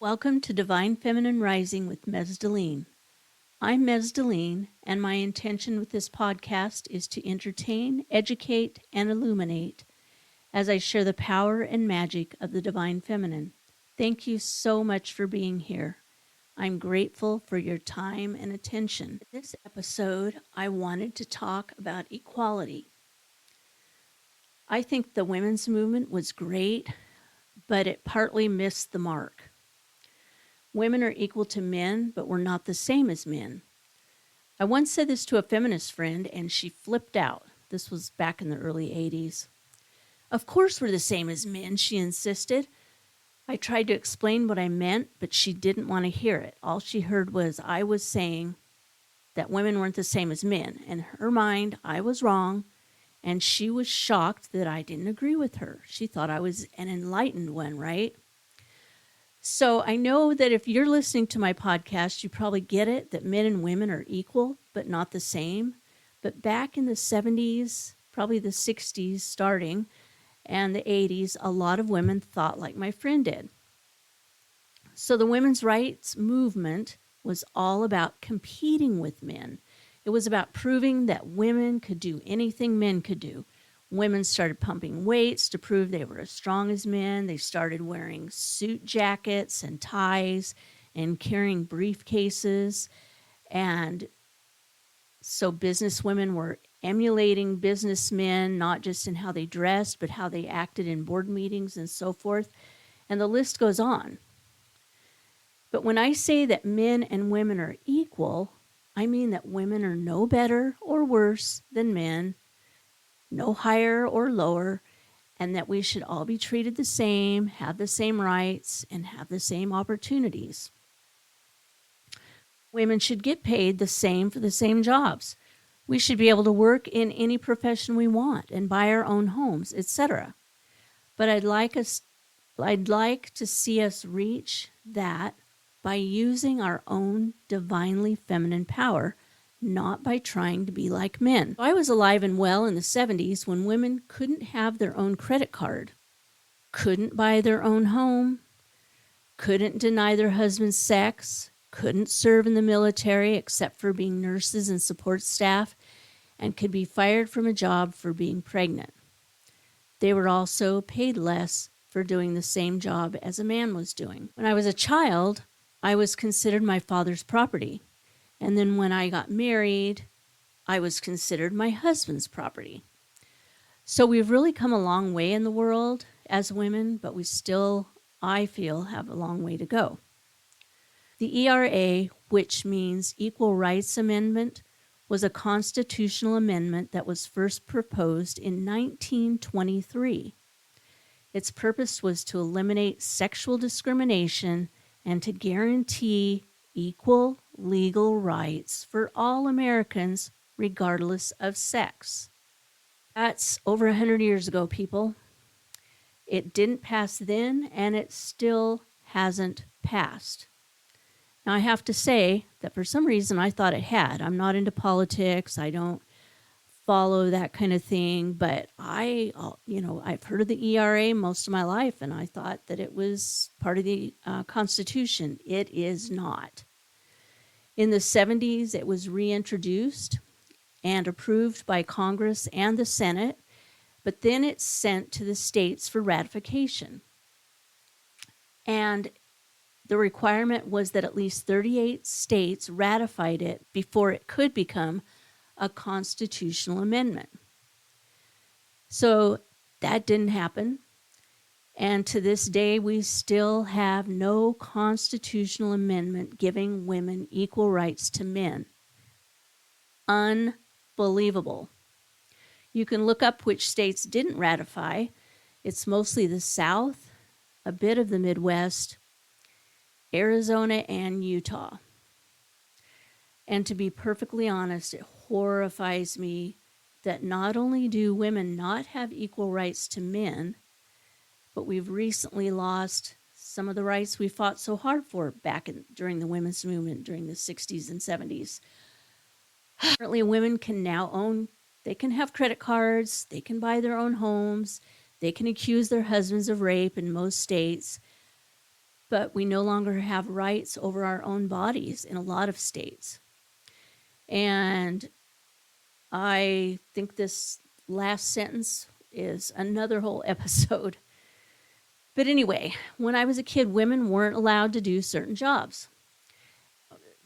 Welcome to Divine Feminine Rising with Mesdeline. I'm Mesdeline, and my intention with this podcast is to entertain, educate, and illuminate as I share the power and magic of the Divine Feminine. Thank you so much for being here. I'm grateful for your time and attention. In this episode, I wanted to talk about equality. I think the women's movement was great, but it partly missed the mark. Women are equal to men, but we're not the same as men. I once said this to a feminist friend, and she flipped out. This was back in the early 80s. Of course we're the same as men, she insisted. I tried to explain what I meant, but she didn't want to hear it. All she heard was I was saying that women weren't the same as men. In her mind, I was wrong, and she was shocked that I didn't agree with her. She thought I was an enlightened one, right? So I know that if you're listening to my podcast, you probably get it, that men and women are equal, but not the same. But back in the 70s, probably the 60s starting, and the 80s, a lot of women thought like my friend did. So the women's rights movement was all about competing with men. It was about proving that women could do anything men could do. Women started pumping weights to prove they were as strong as men. They started wearing suit jackets and ties and carrying briefcases. And so businesswomen were emulating businessmen, not just in how they dressed, but how they acted in board meetings and so forth. And the list goes on. But when I say that men and women are equal, I mean that women are no better or worse than men, no higher or lower, and that we should all be treated the same, have the same rights, and have the same opportunities. Women should get paid the same for the same jobs. We should be able to work in any profession we want and buy our own homes, etc. But I'd like to see us reach that by using our own divinely feminine power, not by trying to be like men. I was alive and well in the 70s when women couldn't have their own credit card, couldn't buy their own home, couldn't deny their husband's sex, couldn't serve in the military except for being nurses and support staff, and could be fired from a job for being pregnant. They were also paid less for doing the same job as a man was doing. When I was a child, I was considered my father's property. And then when I got married, I was considered my husband's property. So we've really come a long way in the world as women, but we still, I feel, have a long way to go. The ERA, which means Equal Rights Amendment, was a constitutional amendment that was first proposed in 1923. Its purpose was to eliminate sexual discrimination and to guarantee equal legal rights for all Americans, regardless of sex. That's over 100 years ago, people. It didn't pass then, and it still hasn't passed. Now, I have to say that for some reason I thought it had. I'm not into politics. I don't follow that kind of thing, but I've heard of the ERA most of my life, and I thought that it was part of the Constitution. It is not. In the 70s, it was reintroduced and approved by Congress and the Senate, but then it's sent to the states for ratification. And the requirement was that at least 38 states ratified it before it could become a constitutional amendment. So that didn't happen. And to this day, we still have no constitutional amendment giving women equal rights to men. Unbelievable. You can look up which states didn't ratify. It's mostly the South, a bit of the Midwest, Arizona, and Utah. And to be perfectly honest, it horrifies me that not only do women not have equal rights to men, but we've recently lost some of the rights we fought so hard for during the women's movement during the 60s and 70s. Apparently, women can now they can have credit cards, they can buy their own homes, they can accuse their husbands of rape in most states. but we no longer have rights over our own bodies in a lot of states. And I think this last sentence is another whole episode. But anyway, when I was a kid, women weren't allowed to do certain jobs.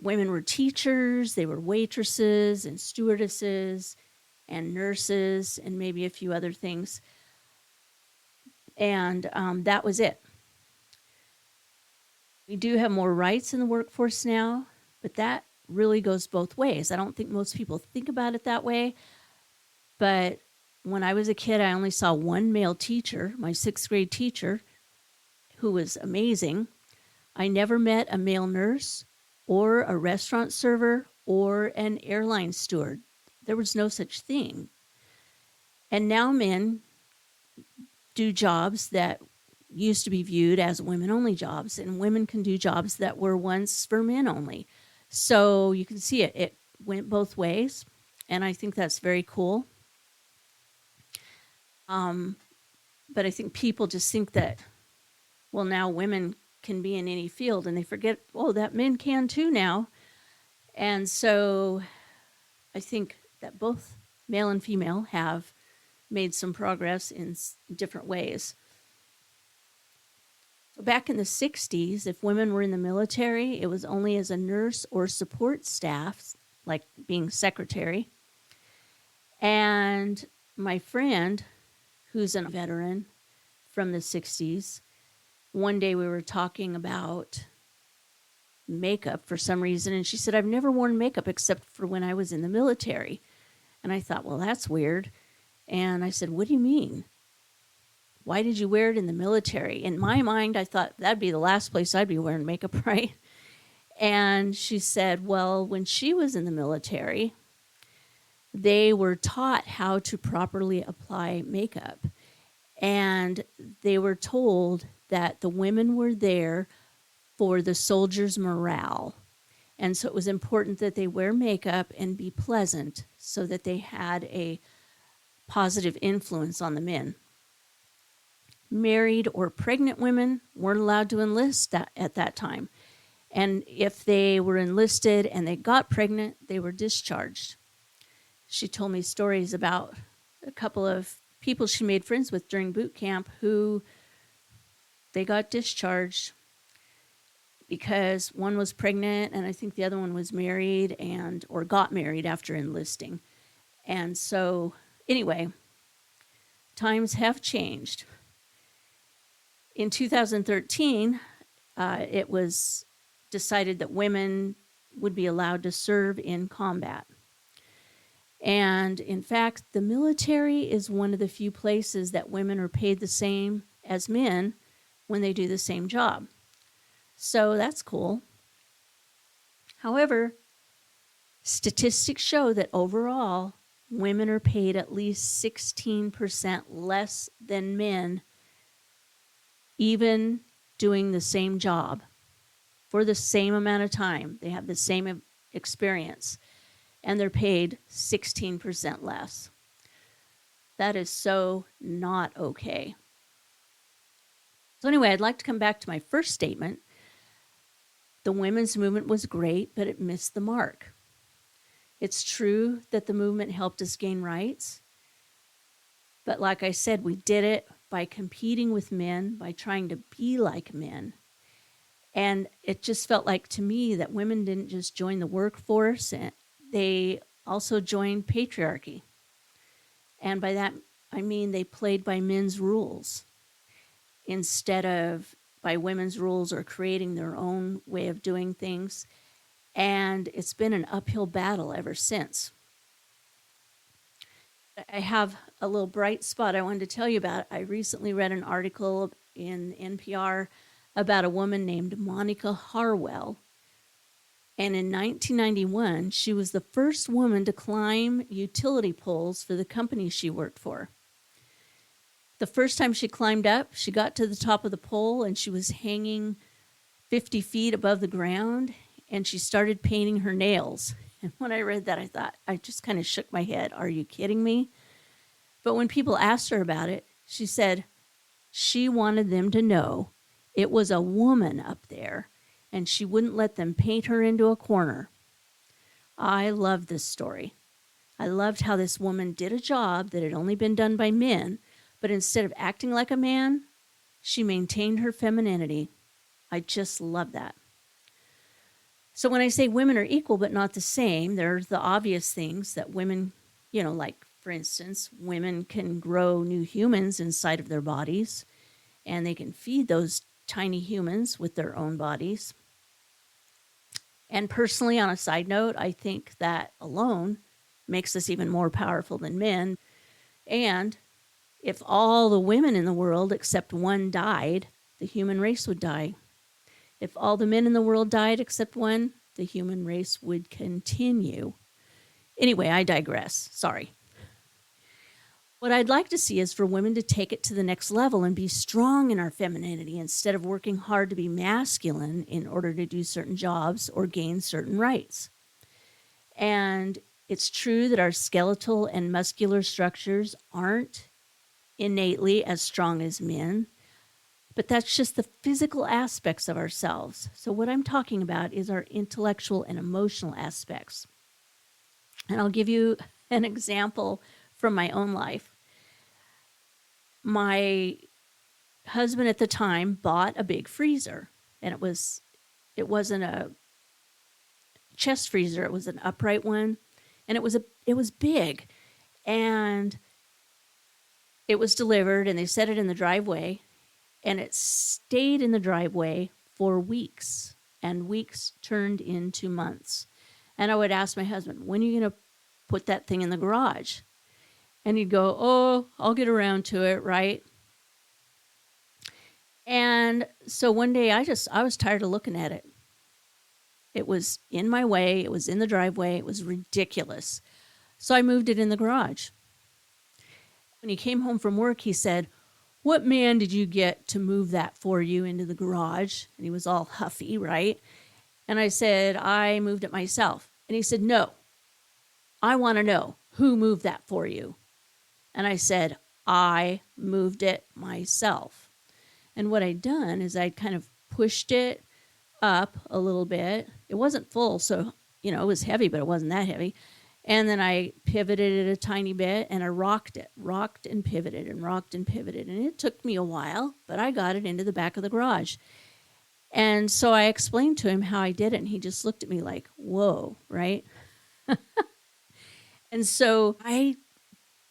Women were teachers, they were waitresses and stewardesses and nurses and maybe a few other things. And that was it. We do have more rights in the workforce now, but that really goes both ways. I don't think most people think about it that way. But when I was a kid, I only saw one male teacher, my 6th grade teacher, who was amazing. I never met a male nurse or a restaurant server or an airline steward. There was no such thing. And now men do jobs that used to be viewed as women-only jobs, and women can do jobs that were once for men only. So you can see it went both ways, and I think that's very cool. But I think people just think that, well, now women can be in any field, and they forget, oh, that men can too now. And so I think that both male and female have made some progress in different ways. Back in the 60s, if women were in the military, it was only as a nurse or support staff, like being secretary. And my friend, who's a veteran from the 60s, one day we were talking about makeup for some reason, and she said, I've never worn makeup except for when I was in the military. And I thought, well, that's weird. And I said, what do you mean? Why did you wear it in the military? In my mind, I thought that'd be the last place I'd be wearing makeup, right? And she said, well, when she was in the military, they were taught how to properly apply makeup. And they were told that the women were there for the soldiers' morale. And so it was important that they wear makeup and be pleasant so that they had a positive influence on the men. Married or pregnant women weren't allowed to enlist at that time. And if they were enlisted and they got pregnant, they were discharged. She told me stories about a couple of people she made friends with during boot camp who they got discharged because one was pregnant and I think the other one was married or got married after enlisting. And so anyway, times have changed. In 2013, it was decided that women would be allowed to serve in combat. And in fact, the military is one of the few places that women are paid the same as men when they do the same job. So that's cool. However, statistics show that overall, women are paid at least 16% less than men, even doing the same job for the same amount of time. They have the same experience, and they're paid 16% less. That is so not okay. So anyway, I'd like to come back to my first statement. The women's movement was great, but it missed the mark. It's true that the movement helped us gain rights, but like I said, we did it by competing with men, by trying to be like men. And it just felt like to me that women didn't just join the workforce, they also joined patriarchy. And by that, I mean they played by men's rules instead of by women's rules or creating their own way of doing things. And it's been an uphill battle ever since. I have a little bright spot I wanted to tell you about. I recently read an article in NPR about a woman named Monica Harwell. And in 1991, she was the first woman to climb utility poles for the company she worked for. The first time she climbed up, she got to the top of the pole and she was hanging 50 feet above the ground, and she started painting her nails. And when I read that, I thought, I just kind of shook my head. Are you kidding me? But when people asked her about it, she said she wanted them to know It was a woman up there, and she wouldn't let them paint her into a corner. I loved this story. I loved how this woman did a job that had only been done by men, but instead of acting like a man, she maintained her femininity. I just love that. So when I say women are equal but not the same, there's the obvious things that women, like for instance, women can grow new humans inside of their bodies, and they can feed those tiny humans with their own bodies. And personally, on a side note, I think that alone makes us even more powerful than men. And if all the women in the world except one died, the human race would die. If all the men in the world died except one, the human race would continue. Anyway, I digress. Sorry. What I'd like to see is for women to take it to the next level and be strong in our femininity instead of working hard to be masculine in order to do certain jobs or gain certain rights. And it's true that our skeletal and muscular structures aren't innately as strong as men, but that's just the physical aspects of ourselves. So what I'm talking about is our intellectual and emotional aspects. And I'll give you an example from my own life. My husband at the time bought a big freezer, and it wasn't a chest freezer, it was an upright one, and it was big. And it was delivered, and they set it in the driveway, and it stayed in the driveway for weeks, and weeks turned into months. And I would ask my husband, when are you going to put that thing in the garage? And he'd go, oh, I'll get around to it, right? And so one day I was tired of looking at it. It was in my way. It was in the driveway. It was ridiculous. So I moved it in the garage. When he came home from work, he said, what man did you get to move that for you into the garage? And he was all huffy, right? And I said, I moved it myself. And he said, no, I want to know who moved that for you. And I said, I moved it myself. And what I'd done is I'd kind of pushed it up a little bit. It wasn't full, so, it was heavy, but it wasn't that heavy. And then I pivoted it a tiny bit, and I rocked and pivoted and rocked and pivoted. And it took me a while, but I got it into the back of the garage. And so I explained to him how I did it, and he just looked at me like, whoa, right? And so I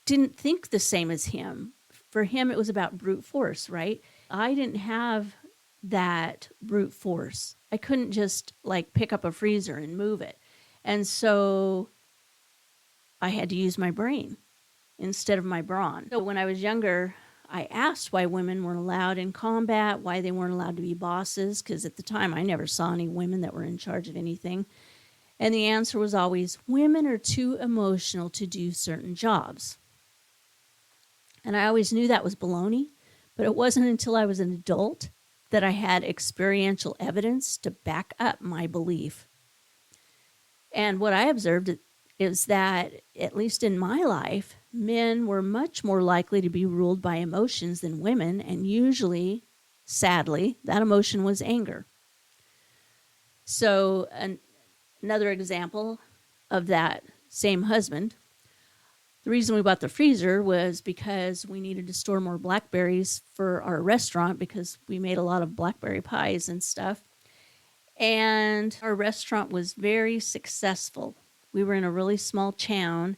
didn't think the same as him. For him, it was about brute force, right? I didn't have that brute force. I couldn't just pick up a freezer and move it. And so I had to use my brain instead of my brawn. So when I was younger, I asked why women weren't allowed in combat, why they weren't allowed to be bosses, because at the time I never saw any women that were in charge of anything. And the answer was always, women are too emotional to do certain jobs. And I always knew that was baloney, but it wasn't until I was an adult that I had experiential evidence to back up my belief. And what I observed is that, at least in my life, men were much more likely to be ruled by emotions than women, and usually, sadly, that emotion was anger. So another example of that same husband, the reason we bought the freezer was because we needed to store more blackberries for our restaurant because we made a lot of blackberry pies and stuff. And our restaurant was very successful. We were in a really small town,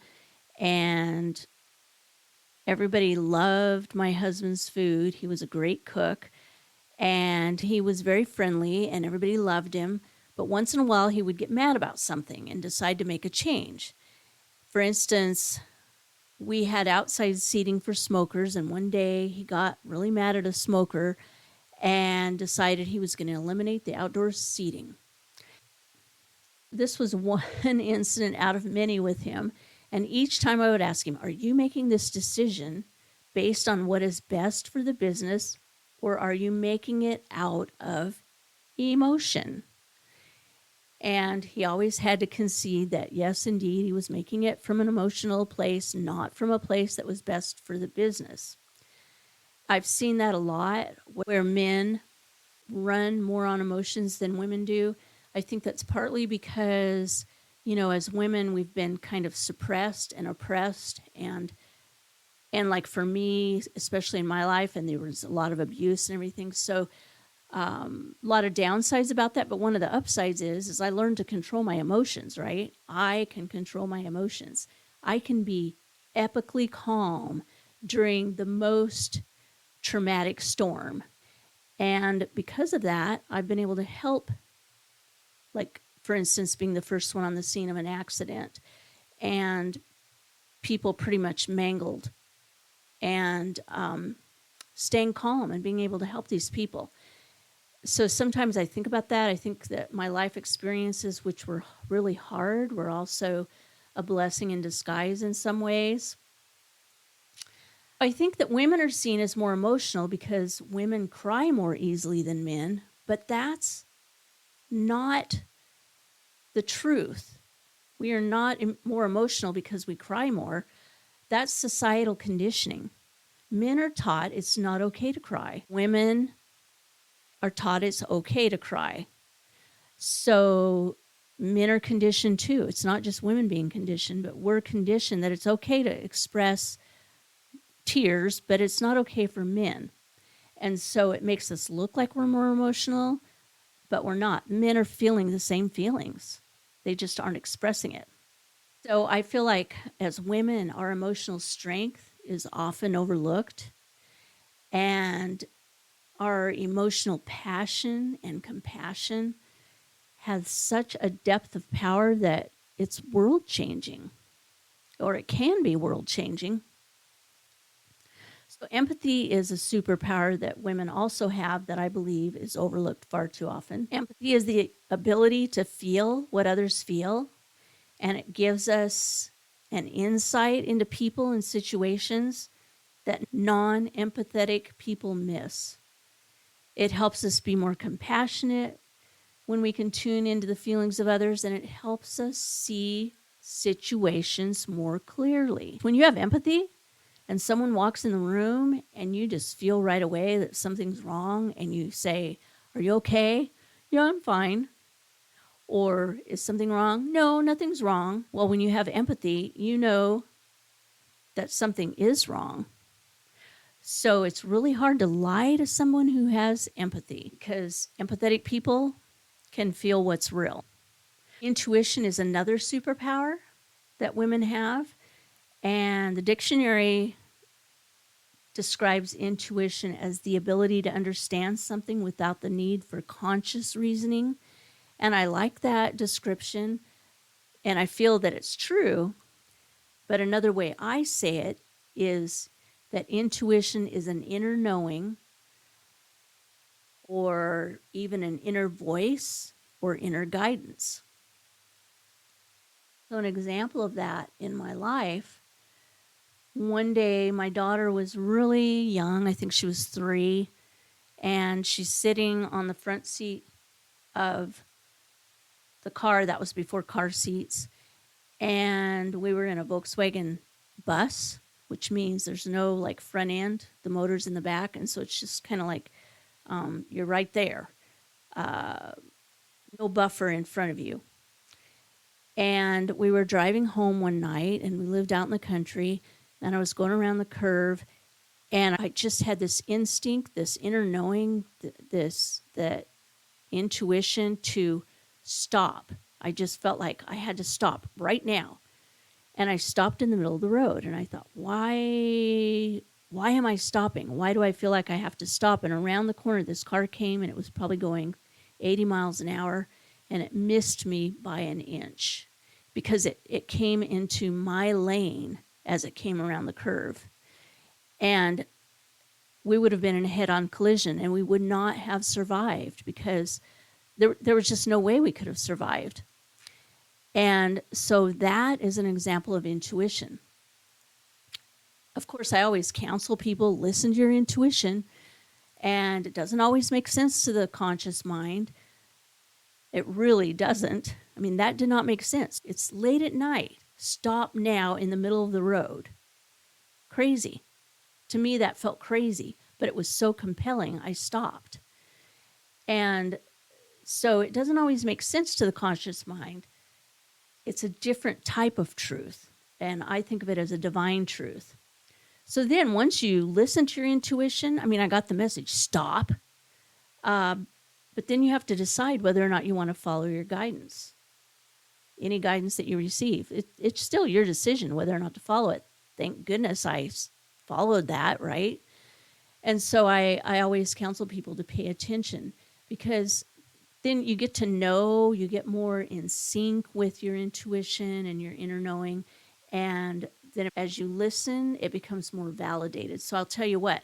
and everybody loved my husband's food. He was a great cook, and he was very friendly, and everybody loved him. But once in a while, he would get mad about something and decide to make a change. For instance, we had outside seating for smokers, and one day he got really mad at a smoker and decided he was going to eliminate the outdoor seating. This was one incident out of many with him, and each time I would ask him, are you making this decision based on what is best for the business, or are you making it out of emotion? And he always had to concede that, yes, indeed, he was making it from an emotional place, not from a place that was best for the business. I've seen that a lot, where men run more on emotions than women do. I think that's partly because, as women, we've been kind of suppressed and oppressed, and like for me, especially in my life, and there was a lot of abuse and everything. So a lot of downsides about that, but one of the upsides is I learned to control my emotions, right? I can control my emotions. I can be epically calm during the most traumatic storm. And because of that, I've been able to help, like, for instance, being the first one on the scene of an accident and people pretty much mangled, and staying calm and being able to help these people. So sometimes I think about that. I think that my life experiences, which were really hard, were also a blessing in disguise in some ways. I think that women are seen as more emotional because women cry more easily than men, but that's not the truth. We are not more emotional because we cry more. That's societal conditioning. Men are taught it's not okay to cry. Women are taught it's okay to cry. So men are conditioned too. It's not just women being conditioned, but we're conditioned that it's okay to express tears, but it's not okay for men. And so it makes us look like we're more emotional, but we're not. Men are feeling the same feelings. They just aren't expressing it. So I feel like as women, our emotional strength is often overlooked, and our emotional passion and compassion has such a depth of power that it's world changing, or it can be world changing. So empathy is a superpower that women also have that I believe is overlooked far too often. Empathy is the ability to feel what others feel, and it gives us an insight into people and situations that non-empathetic people miss. It helps us be more compassionate when we can tune into the feelings of others, and it helps us see situations more clearly. When you have empathy and someone walks in the room and you just feel right away that something's wrong and you say, "Are you okay?" "Yeah, I'm fine." Or, "Is something wrong?" "No, nothing's wrong." Well, when you have empathy, you know that something is wrong. So it's really hard to lie to someone who has empathy, because empathetic people can feel what's real. Intuition is another superpower that women have, and the dictionary describes intuition as the ability to understand something without the need for conscious reasoning. And I like that description, and I feel that it's true. But another way I say it is that intuition is an inner knowing, or even an inner voice or inner guidance. So an example of that in my life, one day my daughter was really young. I think she was 3, and she's sitting on the front seat of the car. That was before car seats. And we were in a Volkswagen bus, which means there's no like front end, the motor's in the back. And so it's just kind of like you're right there. No buffer in front of you. And we were driving home one night, and we lived out in the country, and I was going around the curve, and I just had this instinct, this inner knowing, that intuition to stop. I just felt like I had to stop right now. And I stopped in the middle of the road, and I thought, why am I stopping? Why do I feel like I have to stop? And around the corner, this car came, and it was probably going 80 miles an hour, and it missed me by an inch because it came into my lane as it came around the curve. And we would have been in a head-on collision, and we would not have survived because there was just no way we could have survived. And so that is an example of intuition. Of course, I always counsel people, listen to your intuition, and it doesn't always make sense to the conscious mind. It really doesn't. I mean, that did not make sense. It's late at night. Stop now in the middle of the road. Crazy. To me, that felt crazy, but it was so compelling, I stopped. And so it doesn't always make sense to the conscious mind. It's a different type of truth. And I think of it as a divine truth. So then once you listen to your intuition, I mean, I got the message, stop. But then you have to decide whether or not you want to follow your guidance. Any guidance that you receive. It's still your decision whether or not to follow it. Thank goodness I followed that, right? And so I always counsel people to pay attention, because then you get to know, you get more in sync with your intuition and your inner knowing. And then as you listen, it becomes more validated. So I'll tell you what,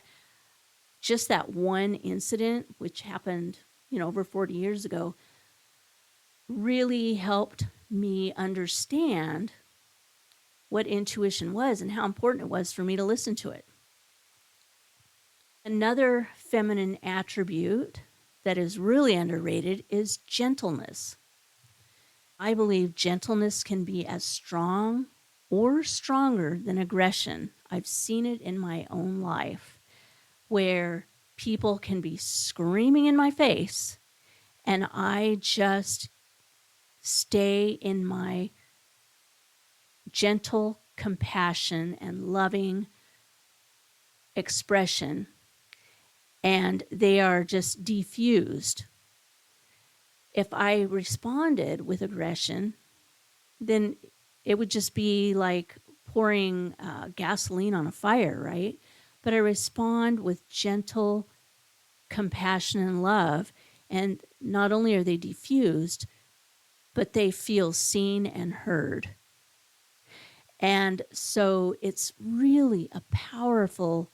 just that one incident, which happened, over 40 years ago, really helped me understand what intuition was and how important it was for me to listen to it. Another feminine attribute that is really underrated is gentleness. I believe gentleness can be as strong or stronger than aggression. I've seen it in my own life, where people can be screaming in my face and I just stay in my gentle compassion and loving expression, and they are just diffused. If I responded with aggression, then it would just be like pouring gasoline on a fire, right? But I respond with gentle compassion and love, and not only are they diffused, but they feel seen and heard. And so it's really a powerful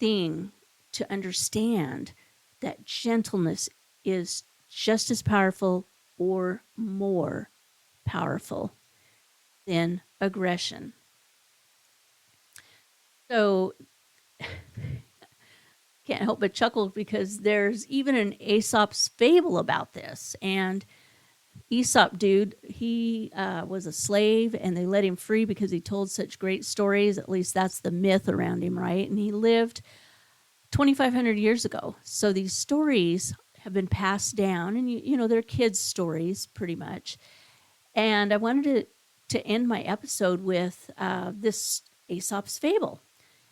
thing to understand that gentleness is just as powerful or more powerful than aggression. So can't help but chuckle, because there's even an Aesop's fable about this. And Aesop dude, he was a slave, and they let him free because he told such great stories. At least that's the myth around him, right? And he lived 2,500 years ago. So these stories have been passed down, and they're kids' stories pretty much. And I wanted to end my episode with this Aesop's fable,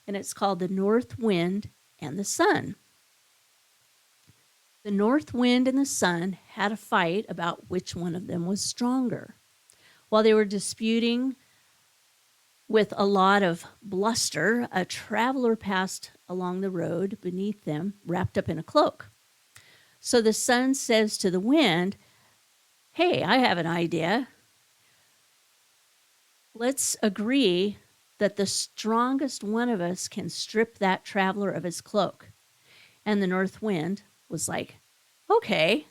and it's called The North Wind and the Sun. The north wind and the sun had a fight about which one of them was stronger. While they were disputing with a lot of bluster, a traveler passed along the road beneath them, wrapped up in a cloak. So the sun says to the wind, "Hey, I have an idea. Let's agree that the strongest one of us can strip that traveler of his cloak." And the north wind was like, "Okay,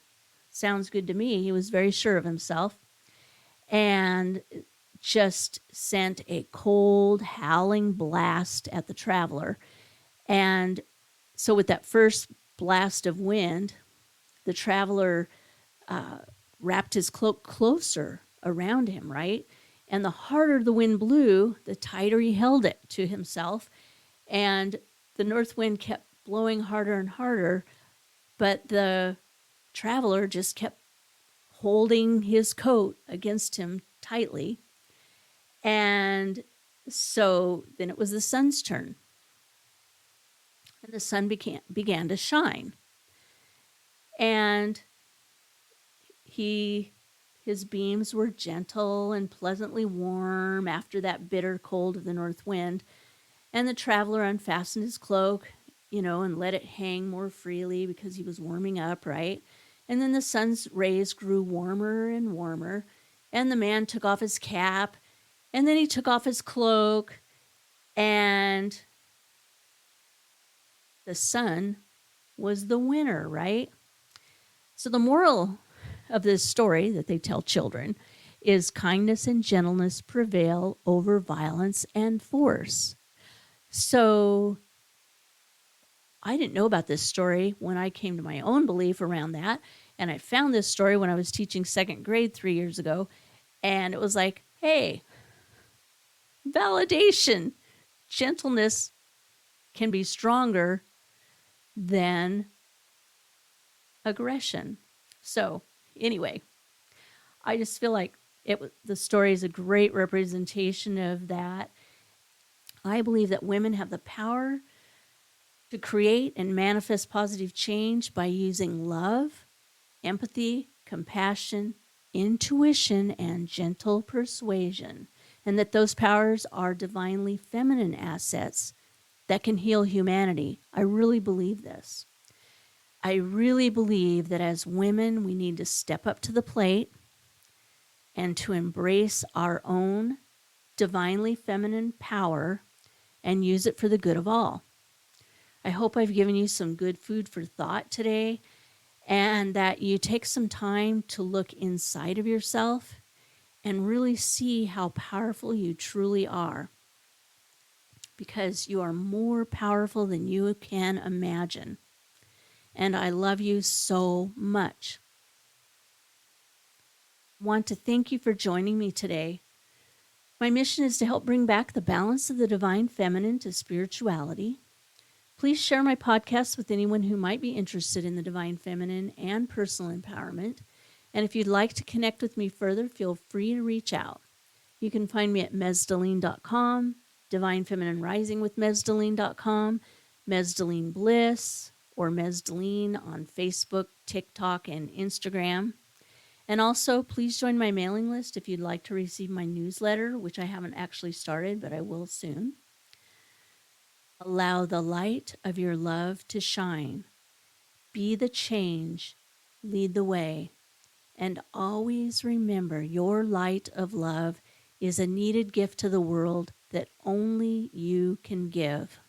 sounds good to me." He was very sure of himself, and just sent a cold, howling blast at the traveler. And so with that first blast of wind, the traveler wrapped his cloak closer around him, right? And the harder the wind blew, the tighter he held it to himself. And the north wind kept blowing harder and harder, but the traveler just kept holding his coat against him tightly. And so then it was the sun's turn. And the sun began to shine. And his beams were gentle and pleasantly warm after that bitter cold of the north wind. And the traveler unfastened his cloak, and let it hang more freely because he was warming up, right? And then the sun's rays grew warmer and warmer, and the man took off his cap, and then he took off his cloak, and the sun was the winner, right? So the moral of this story that they tell children is kindness and gentleness prevail over violence and force. So I didn't know about this story when I came to my own belief around that. And I found this story when I was teaching second grade 3 years ago. And it was like, hey, validation, gentleness can be stronger than aggression. So, anyway, I just feel like the story is a great representation of that. I believe that women have the power to create and manifest positive change by using love, empathy, compassion, intuition, and gentle persuasion, and that those powers are divinely feminine assets that can heal humanity. I really believe this. I really believe that as women, we need to step up to the plate and to embrace our own divinely feminine power and use it for the good of all. I hope I've given you some good food for thought today, and that you take some time to look inside of yourself and really see how powerful you truly are, because you are more powerful than you can imagine. And I love you so much. I want to thank you for joining me today. My mission is to help bring back the balance of the divine feminine to spirituality. Please share my podcast with anyone who might be interested in the divine feminine and personal empowerment. And if you'd like to connect with me further, feel free to reach out. You can find me at Mesdeline.com, Divine Feminine Rising with Mesdeline.com, Mesdeline Bliss, or Mesdeline on Facebook, TikTok, and Instagram. And also, please join my mailing list if you'd like to receive my newsletter, which I haven't actually started, but I will soon. Allow the light of your love to shine. Be the change. Lead the way. And always remember, your light of love is a needed gift to the world that only you can give.